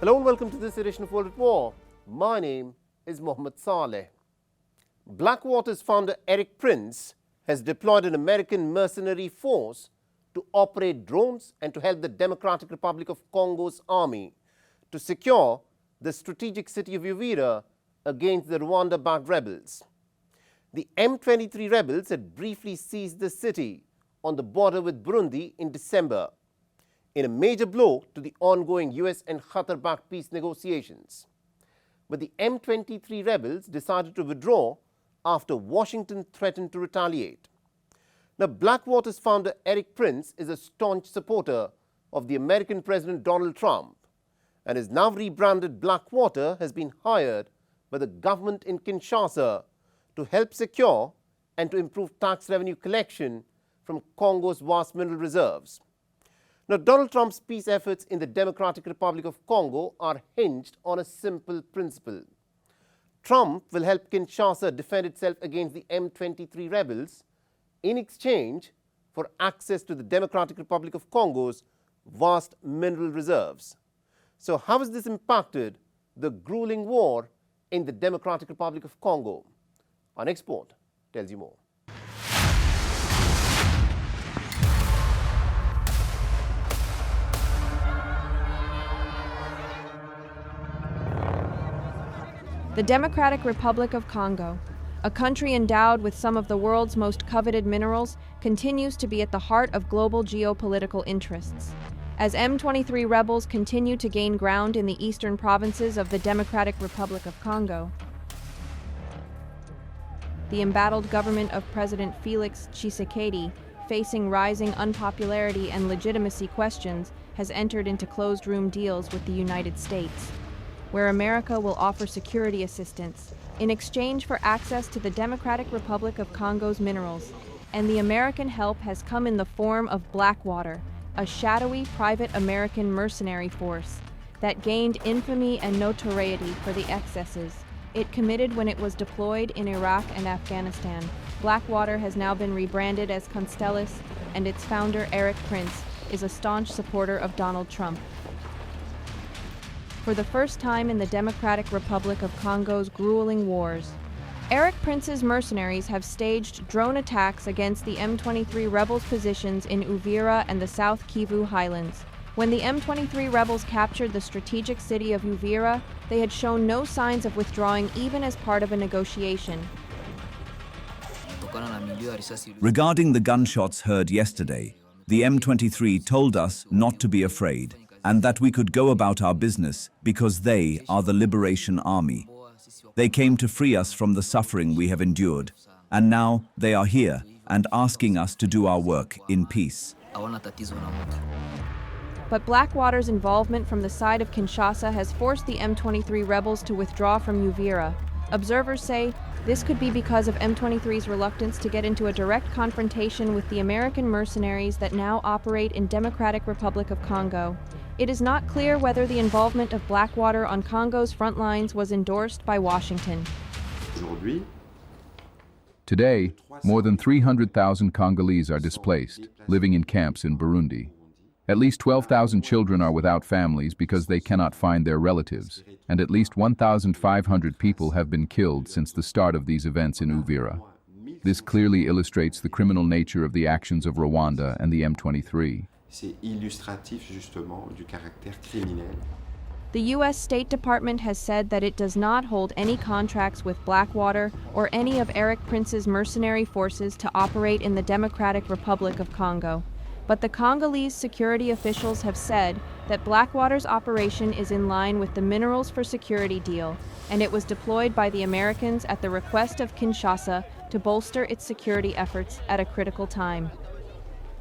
Hello and welcome to this edition of World at War. My name is Mohammed Saleh. Blackwater's founder Eric Prince has deployed an American mercenary force to operate drones and to help the Democratic Republic of Congo's army to secure the strategic city of Uvira against the Rwanda-backed rebels. The M23 rebels had briefly seized the city on the border with Burundi in December, in a major blow to the ongoing U.S. and Qatar-backed peace negotiations. But the M23 rebels decided to withdraw after Washington threatened to retaliate. Now, Blackwater's founder Eric Prince is a staunch supporter of the American President Donald Trump, and his now rebranded Blackwater has been hired by the government in Kinshasa to help secure and to improve tax revenue collection from Congo's vast mineral reserves. Now, Donald Trump's peace efforts in the Democratic Republic of Congo are hinged on a simple principle. Trump will help Kinshasa defend itself against the M23 rebels in exchange for access to the Democratic Republic of Congo's vast mineral reserves. So how has this impacted the grueling war in the Democratic Republic of Congo? Our next report tells you more. The Democratic Republic of Congo, a country endowed with some of the world's most coveted minerals, continues to be at the heart of global geopolitical interests. As M23 rebels continue to gain ground in the eastern provinces of the Democratic Republic of Congo, the embattled government of President Felix Tshisekedi, facing rising unpopularity and legitimacy questions, has entered into closed-room deals with the United States, where America will offer security assistance in exchange for access to the Democratic Republic of Congo's minerals. And the American help has come in the form of Blackwater, a shadowy private American mercenary force that gained infamy and notoriety for the excesses it committed when it was deployed in Iraq and Afghanistan. Blackwater has now been rebranded as Constellus, and its founder, Eric Prince, is a staunch supporter of Donald Trump. For the first time in the Democratic Republic of Congo's grueling wars, Eric Prince's mercenaries have staged drone attacks against the M23 rebels' positions in Uvira and the South Kivu highlands. When the M23 rebels captured the strategic city of Uvira, they had shown no signs of withdrawing even as part of a negotiation. Regarding the gunshots heard yesterday, the M23 told us not to be afraid and that we could go about our business because they are the Liberation Army. They came to free us from the suffering we have endured, and now they are here and asking us to do our work in peace. But Blackwater's involvement from the side of Kinshasa has forced the M23 rebels to withdraw from Uvira. Observers say this could be because of M23's reluctance to get into a direct confrontation with the American mercenaries that now operate in Democratic Republic of Congo. It is not clear whether the involvement of Blackwater on Congo's front lines was endorsed by Washington. Today, more than 300,000 Congolese are displaced, living in camps in Burundi. At least 12,000 children are without families because they cannot find their relatives, and at least 1,500 people have been killed since the start of these events in Uvira. This clearly illustrates the criminal nature of the actions of Rwanda and the M23. C'est illustratif justement du caractère criminel. The U.S. State Department has said that it does not hold any contracts with Blackwater or any of Eric Prince's mercenary forces to operate in the Democratic Republic of Congo. But the Congolese security officials have said that Blackwater's operation is in line with the Minerals for Security deal, and it was deployed by the Americans at the request of Kinshasa to bolster its security efforts at a critical time.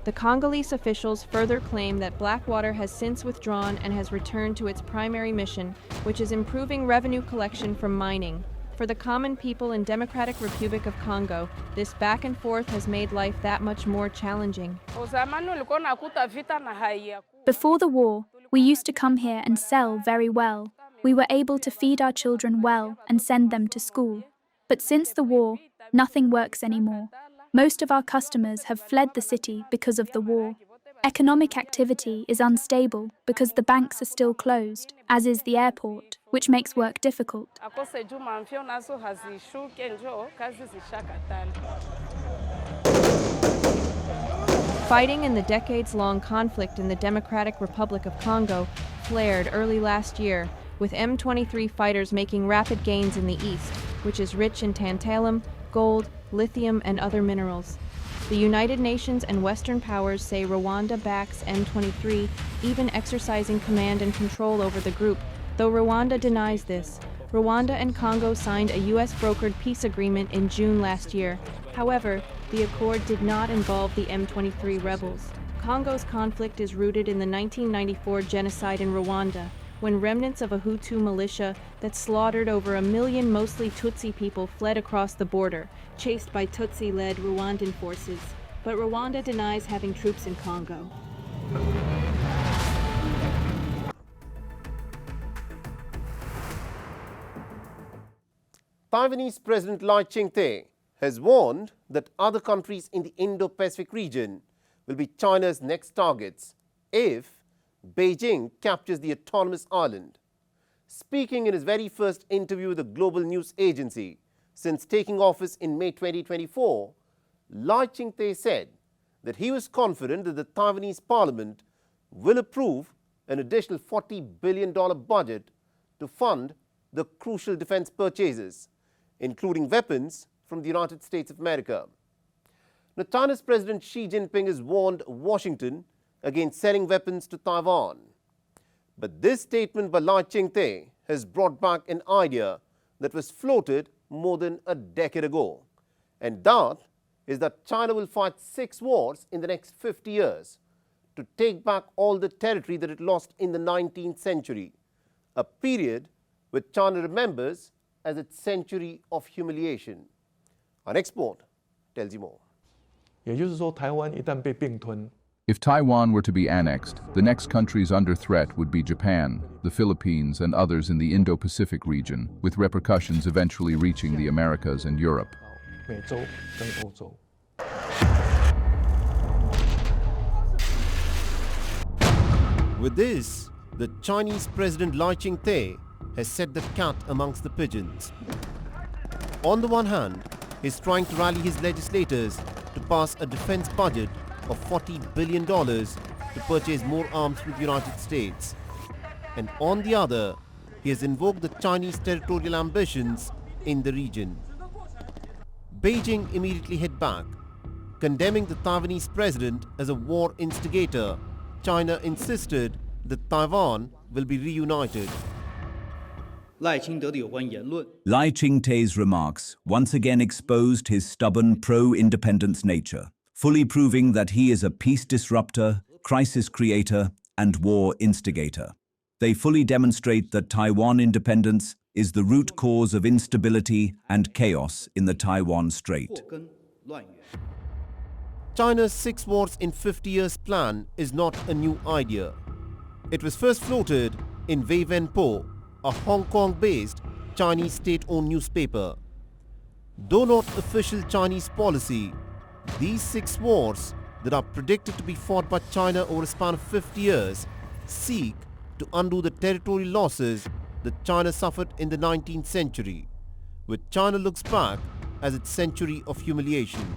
The Congolese officials further claim that Blackwater has since withdrawn and has returned to its primary mission, which is improving revenue collection from mining. For the common people in Democratic Republic of Congo, this back and forth has made life that much more challenging. Before the war, we used to come here and sell very well. We were able to feed our children well and send them to school. But since the war, nothing works anymore. Most of our customers have fled the city because of the war. Economic activity is unstable because the banks are still closed, as is the airport, which makes work difficult. Fighting in the decades-long conflict in the Democratic Republic of Congo flared early last year, with M23 fighters making rapid gains in the east, which is rich in tantalum, gold, lithium, and other minerals. The United Nations and Western powers say Rwanda backs M23, even exercising command and control over the group, though Rwanda denies this. Rwanda and Congo signed a U.S. brokered peace agreement in June last year. However, the accord did not involve the M23 rebels. Congo's conflict is rooted in the 1994 genocide in Rwanda, when remnants of a Hutu militia that slaughtered over 1 million mostly Tutsi people fled across the border, chased by Tutsi-led Rwandan forces. But Rwanda denies having troops in Congo. Taiwanese President Lai Ching-te has warned that other countries in the Indo-Pacific region will be China's next targets if Beijing captures the autonomous island. Speaking in his very first interview with the global news agency since taking office in May 2024, Lai Ching-te said that he was confident that the Taiwanese parliament will approve an additional $40 billion budget to fund the crucial defense purchases, including weapons from the United States of America. Now, China's President Xi Jinping has warned Washington against selling weapons to Taiwan. But this statement by Lai Ching-te has brought back an idea that was floated more than a decade ago, and that is that China will fight 6 wars in the next 50 years to take back all the territory that it lost in the 19th century, a period which China remembers as its century of humiliation. Our next report tells you more. If Taiwan were to be annexed, the next countries under threat would be Japan, the Philippines, and others in the Indo-Pacific region, with repercussions eventually reaching the Americas and Europe. With this, the Chinese President Lai Ching-te has set the cat amongst the pigeons. On the one hand, he is trying to rally his legislators to pass a defense budget of $40 billion to purchase more arms from the United States. And on the other, he has invoked the Chinese territorial ambitions in the region. Beijing immediately hit back. Condemning the Taiwanese president as a war instigator, China insisted that Taiwan will be reunited. Lai Ching-te's remarks once again exposed his stubborn pro-independence nature, fully proving that he is a peace disruptor, crisis creator, and war instigator. They fully demonstrate that Taiwan independence is the root cause of instability and chaos in the Taiwan Strait. China's 6 wars in 50 years plan is not a new idea. It was first floated in Wei Wenpo, a Hong Kong-based Chinese state-owned newspaper. Though not official Chinese policy, these 6 wars that are predicted to be fought by China over a span of 50 years seek to undo the territorial losses that China suffered in the 19th century, which China looks back as its century of humiliation.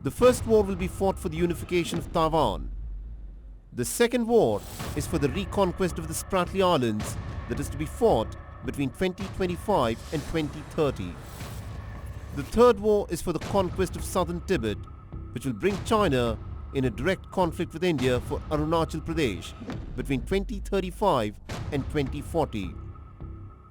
The first war will be fought for the unification of Taiwan. The second war is for the reconquest of the Spratly Islands that is to be fought between 2025 and 2030. The third war is for the conquest of southern Tibet, which will bring China in a direct conflict with India for Arunachal Pradesh between 2035 and 2040.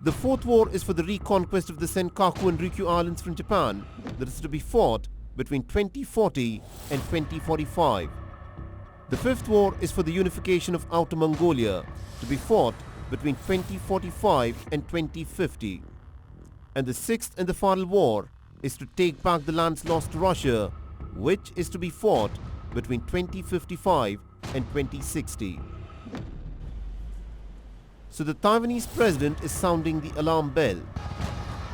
The fourth war is for the reconquest of the Senkaku and Ryukyu Islands from Japan that is to be fought between 2040 and 2045. The fifth war is for the unification of Outer Mongolia to be fought between 2045 and 2050. And the sixth and the final war is to take back the lands lost to Russia, which is to be fought between 2055 and 2060. So the Taiwanese president is sounding the alarm bell.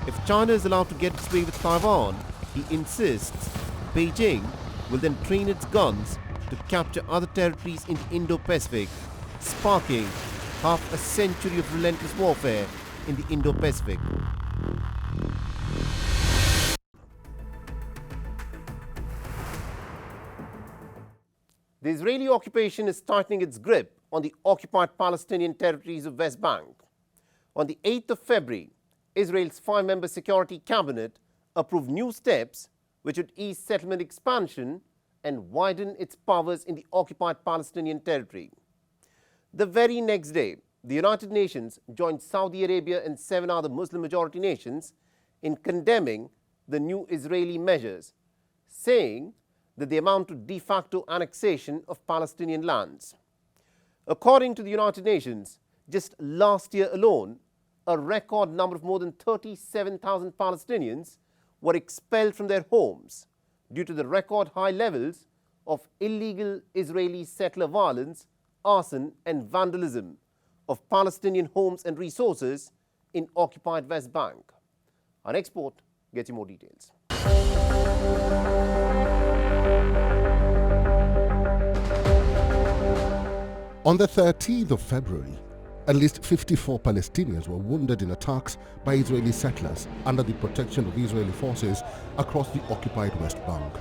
If China is allowed to get its way with Taiwan, he insists Beijing will then train its guns to capture other territories in the Indo-Pacific, sparking half a century of relentless warfare in the Indo-Pacific. The Israeli occupation is tightening its grip on the occupied Palestinian territories of West Bank. On the 8th of February, Israel's 5-member Security Cabinet approved new steps which would ease settlement expansion and widen its powers in the occupied Palestinian territory. The very next day, the United Nations joined Saudi Arabia and 7 other Muslim-majority nations in condemning the new Israeli measures, saying that they amount to de facto annexation of Palestinian lands. According to the United Nations, just last year alone, a record number of more than 37,000 Palestinians were expelled from their homes due to the record high levels of illegal Israeli settler violence, arson and vandalism of Palestinian homes and resources in occupied West Bank. Our next report gets you more details. On the 13th of February, at least 54 Palestinians were wounded in attacks by Israeli settlers under the protection of Israeli forces across the occupied West Bank.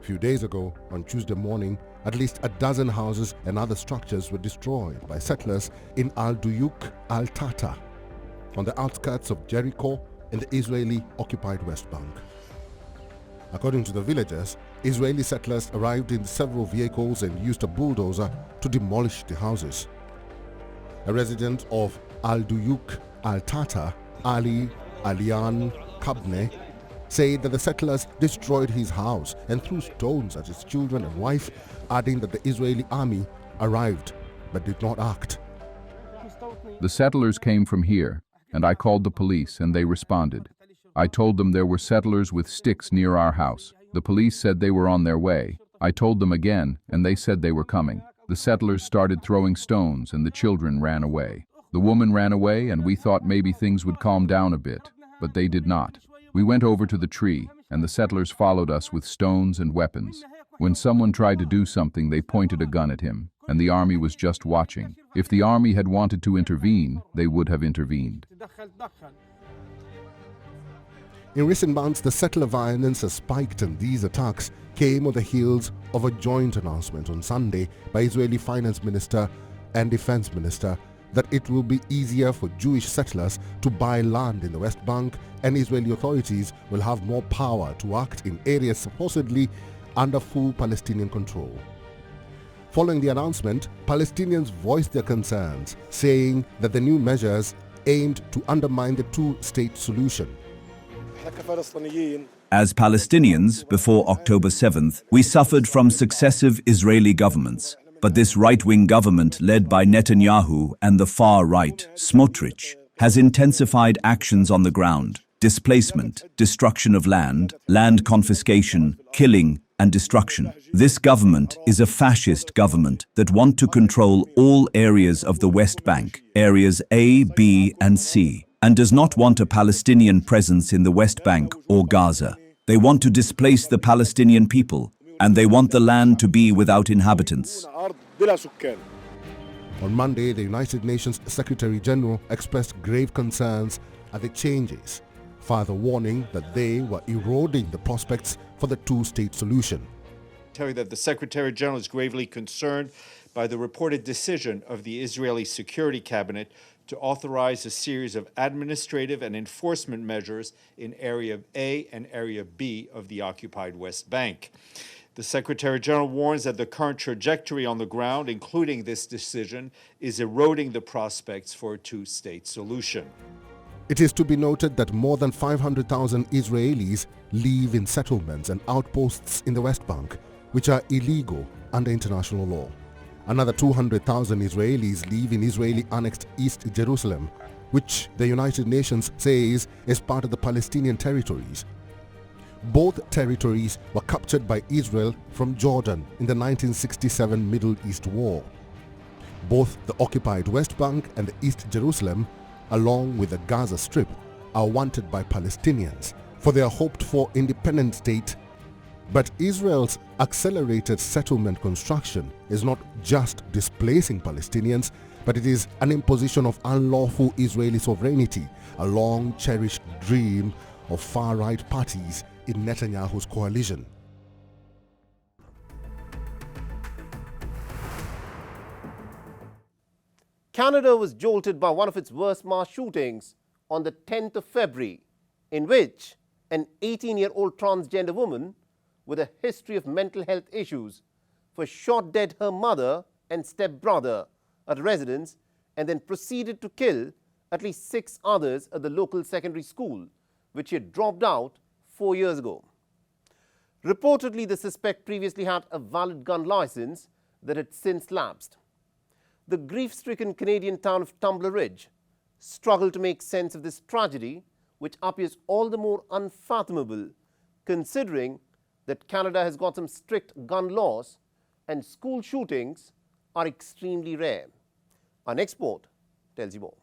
A few days ago, on Tuesday morning, at least a dozen houses and other structures were destroyed by settlers in Al-Duyuk Al-Tata, on the outskirts of Jericho in the Israeli-occupied West Bank. According to the villagers, Israeli settlers arrived in several vehicles and used a bulldozer to demolish the houses. A resident of Al-Duyuk Al-Tata, Ali Alian Kabne, said that the settlers destroyed his house and threw stones at his children and wife, adding that the Israeli army arrived but did not act. The settlers came from here, and I called the police and they responded. I told them there were settlers with sticks near our house. The police said they were on their way. I told them again, and they said they were coming. The settlers started throwing stones and the children ran away. The woman ran away and we thought maybe things would calm down a bit, but they did not. We went over to the tree and the settlers followed us with stones and weapons. When someone tried to do something, they pointed a gun at him, and the army was just watching. If the army had wanted to intervene, they would have intervened. In recent months, the settler violence has spiked, and these attacks came on the heels of a joint announcement on Sunday by Israeli Finance Minister and Defense Minister that it will be easier for Jewish settlers to buy land in the West Bank, and Israeli authorities will have more power to act in areas supposedly under full Palestinian control. Following the announcement, Palestinians voiced their concerns, saying that the new measures aimed to undermine the two-state solution. As Palestinians, before October 7th, we suffered from successive Israeli governments. But this right-wing government, led by Netanyahu and the far-right, Smotrich, has intensified actions on the ground: displacement, destruction of land, land confiscation, killing, and destruction. This government is a fascist government that want to control all areas of the West Bank, areas A, B, and C, and does not want a Palestinian presence in the West Bank or Gaza. They want to displace the Palestinian people, and they want the land to be without inhabitants. On Monday, the United Nations Secretary General expressed grave concerns at the changes, further warning that they were eroding the prospects for the two-state solution. Tell you that the Secretary General is gravely concerned by the reported decision of the Israeli Security Cabinet to authorize a series of administrative and enforcement measures in Area A and Area B of the occupied West Bank. The Secretary General warns that the current trajectory on the ground, including this decision, is eroding the prospects for a two-state solution. It is to be noted that more than 500,000 Israelis live in settlements and outposts in the West Bank, which are illegal under international law. Another 200,000 Israelis live in Israeli-annexed East Jerusalem, which the United Nations says is part of the Palestinian territories. Both territories were captured by Israel from Jordan in the 1967 Middle East War. Both the occupied West Bank and the East Jerusalem, along with the Gaza Strip, are wanted by Palestinians for their hoped-for independent state But Israel's accelerated settlement construction is not just displacing Palestinians, but it is an imposition of unlawful Israeli sovereignty, a long-cherished dream of far-right parties in Netanyahu's coalition. Canada was jolted by one of its worst mass shootings on the 10th of February, in which an 18-year-old transgender woman with a history of mental health issues was shot dead her mother and stepbrother at a residence and then proceeded to kill at least 6 others at the local secondary school, which she had dropped out 4 years ago. Reportedly, the suspect previously had a valid gun license that had since lapsed. The grief-stricken Canadian town of Tumbler Ridge struggled to make sense of this tragedy, which appears all the more unfathomable considering that Canada has got some strict gun laws and school shootings are extremely rare. Our next report tells you more.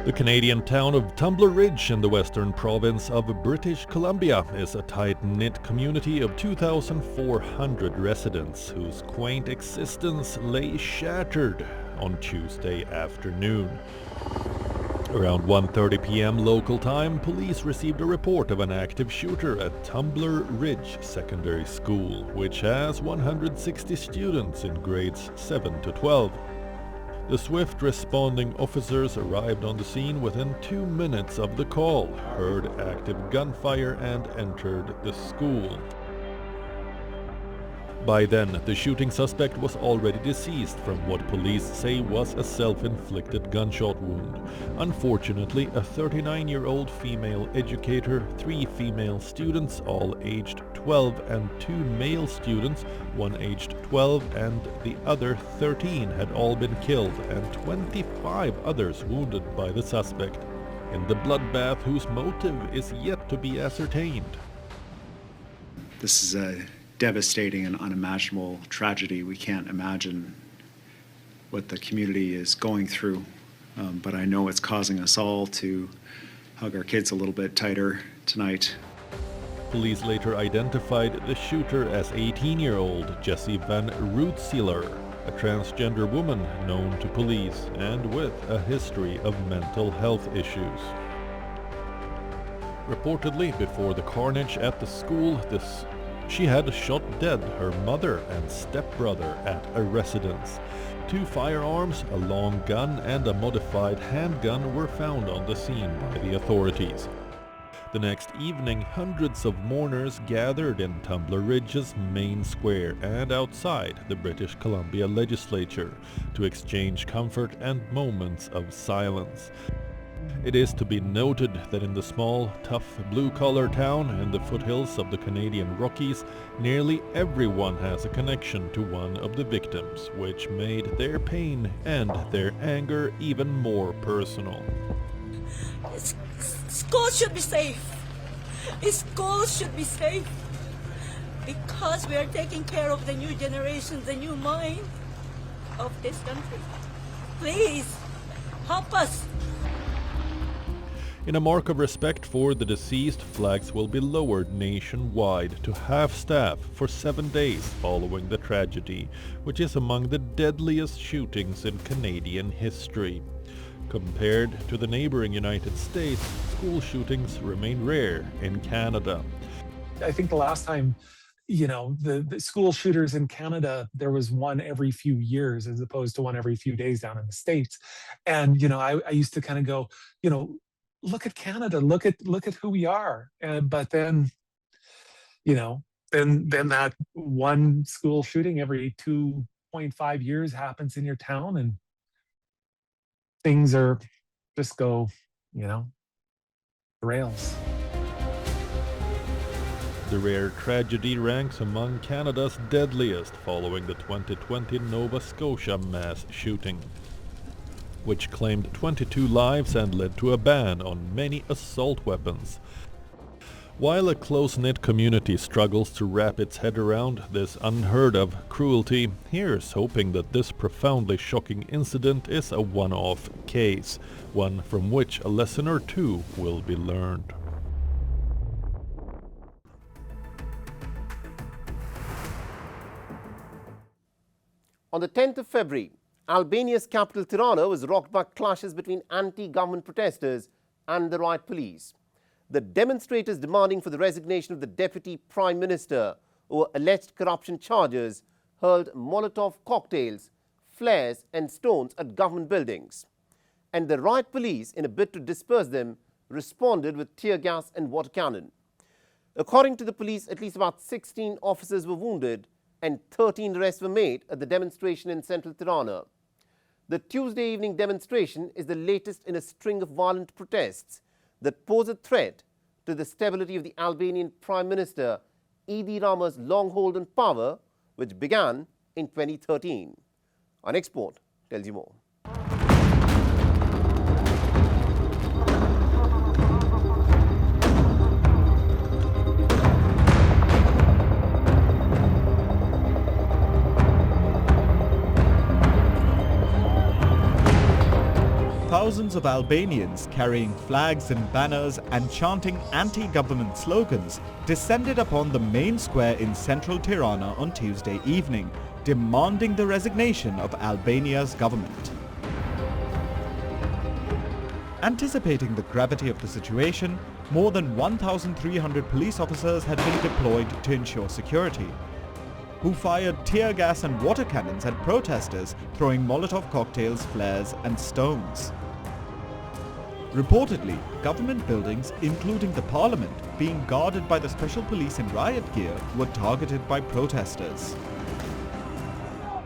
The Canadian town of Tumbler Ridge in the western province of British Columbia is a tight-knit community of 2,400 residents whose quaint existence lay shattered on Tuesday afternoon. Around 1:30 p.m. local time, police received a report of an active shooter at Tumbler Ridge Secondary School, which has 160 students in grades 7 to 12. The swift responding officers arrived on the scene within 2 minutes of the call, heard active gunfire and entered the school. By then, the shooting suspect was already deceased from what police say was a self-inflicted gunshot wound. Unfortunately, a 39-year-old female educator, 3 female students, all aged 12, and 2 male students, one aged 12 and the other 13, had all been killed and 25 others wounded by the suspect, in the bloodbath whose motive is yet to be ascertained. This is a devastating and unimaginable tragedy. We can't imagine what the community is going through, but I know it's causing us all to hug our kids a little bit tighter tonight. Police later identified the shooter as 18-year-old Jessie Van Rootselaar, a transgender woman known to police and with a history of mental health issues. Reportedly, before the carnage at the school, she had shot dead her mother and stepbrother at a residence. 2 firearms, a long gun and a modified handgun were found on the scene by the authorities. The next evening, hundreds of mourners gathered in Tumbler Ridge's main square and outside the British Columbia legislature to exchange comfort and moments of silence. It is to be noted that in the small, tough, blue-collar town in the foothills of the Canadian Rockies, nearly everyone has a connection to one of the victims, which made their pain and their anger even more personal. Schools should be safe. Schools should be safe because we are taking care of the new generation, the new mind of this country. Please, help us. In a mark of respect for the deceased, flags will be lowered nationwide to half-staff for 7 days following the tragedy, which is among the deadliest shootings in Canadian history. Compared to the neighboring United States, school shootings remain rare in Canada. I think the last time, the school shooters in Canada, there was one every few years as opposed to one every few days down in the States. And, I used to kind of go, look at Canada, look at who we are. But then, then that one school shooting every 2.5 years happens in your town and things are just go, the rails. The rare tragedy ranks among Canada's deadliest following the 2020 Nova Scotia mass shooting, which claimed 22 lives and led to a ban on many assault weapons. While a close-knit community struggles to wrap its head around this unheard-of cruelty, here's hoping that this profoundly shocking incident is a one-off case, one from which a lesson or two will be learned. On the 10th of February, Albania's capital Tirana was rocked by clashes between anti-government protesters and the riot police. The demonstrators demanding for the resignation of the deputy prime minister over alleged corruption charges hurled Molotov cocktails, flares and stones at government buildings. And the riot police, in a bid to disperse them, responded with tear gas and water cannon. According to the police, at least about 16 officers were wounded and 13 arrests were made at the demonstration in central Tirana. The Tuesday evening demonstration is the latest in a string of violent protests that pose a threat to the stability of the Albanian Prime Minister Edi Rama's long hold on power, which began in 2013. Our next report tells you more. Thousands of Albanians carrying flags and banners and chanting anti-government slogans descended upon the main square in central Tirana on Tuesday evening, demanding the resignation of Albania's government. Anticipating the gravity of the situation, more than 1,300 police officers had been deployed to ensure security, who fired tear gas and water cannons at protesters, throwing Molotov cocktails, flares and stones. Reportedly, government buildings, including the parliament, being guarded by the special police in riot gear, were targeted by protesters.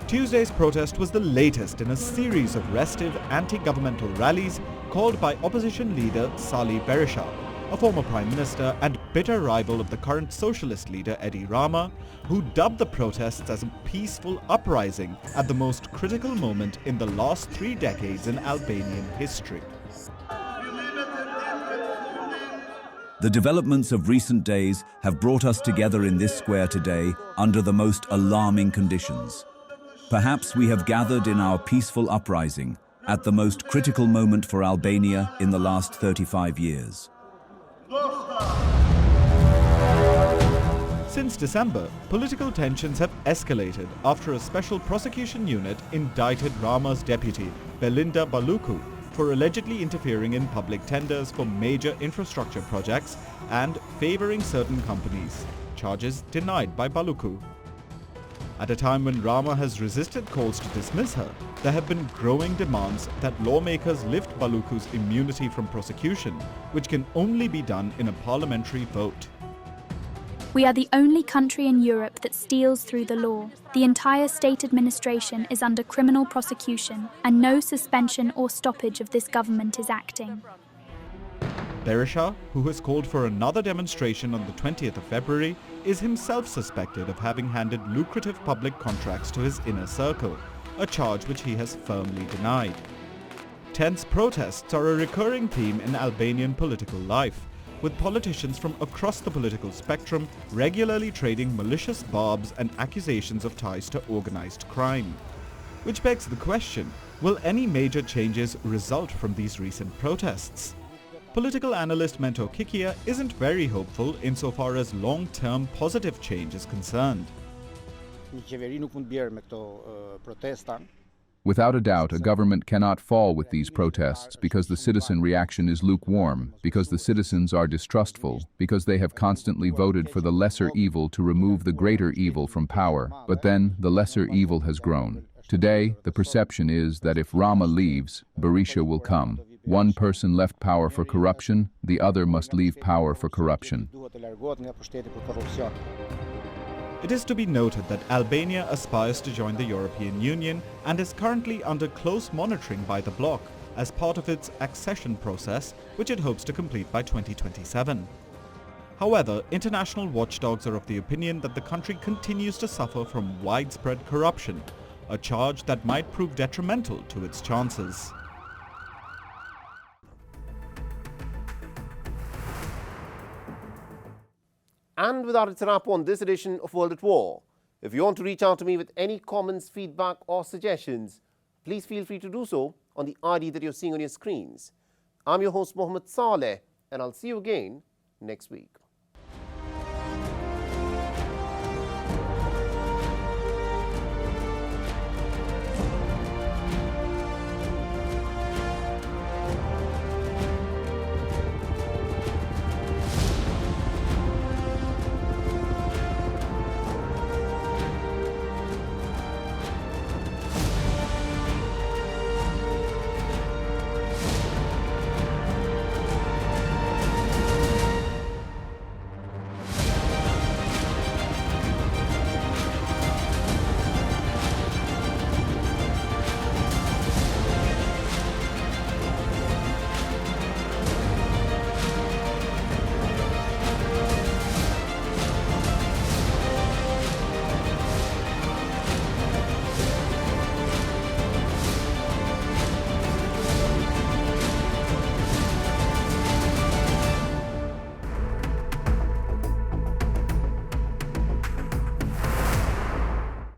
Tuesday's protest was the latest in a series of restive anti-governmental rallies called by opposition leader Salih Berisha, a former prime minister and bitter rival of the current socialist leader Edi Rama, who dubbed the protests as a peaceful uprising at the most critical moment in the last 3 decades in Albanian history. The developments of recent days have brought us together in this square today under the most alarming conditions. Perhaps we have gathered in our peaceful uprising at the most critical moment for Albania in the last 35 years. Since December, political tensions have escalated after a special prosecution unit indicted Rama's deputy, Belinda Baluku, for allegedly interfering in public tenders for major infrastructure projects and favoring certain companies, charges denied by Baluku. At a time when Rama has resisted calls to dismiss her, there have been growing demands that lawmakers lift Baluku's immunity from prosecution, which can only be done in a parliamentary vote. We are the only country in Europe that steals through the law. The entire state administration is under criminal prosecution, and no suspension or stoppage of this government is acting. Berisha, who has called for another demonstration on the 20th of February, is himself suspected of having handed lucrative public contracts to his inner circle, a charge which he has firmly denied. Tense protests are a recurring theme in Albanian political life, with politicians from across the political spectrum regularly trading malicious barbs and accusations of ties to organized crime. Which begs the question, will any major changes result from these recent protests? Political analyst Mento Kikia isn't very hopeful insofar as long-term positive change is concerned. Without a doubt, a government cannot fall with these protests because the citizen reaction is lukewarm, because the citizens are distrustful, because they have constantly voted for the lesser evil to remove the greater evil from power. But then, the lesser evil has grown. Today, the perception is that if Rama leaves, Berisha will come. One person left power for corruption, the other must leave power for corruption. It is to be noted that Albania aspires to join the European Union and is currently under close monitoring by the bloc as part of its accession process, which it hopes to complete by 2027. However, international watchdogs are of the opinion that the country continues to suffer from widespread corruption, a charge that might prove detrimental to its chances. And with that, it's a wrap on this edition of World at War. If you want to reach out to me with any comments, feedback or suggestions, please feel free to do so on the ID that you're seeing on your screens. I'm your host, Mohammed Saleh, and I'll see you again next week.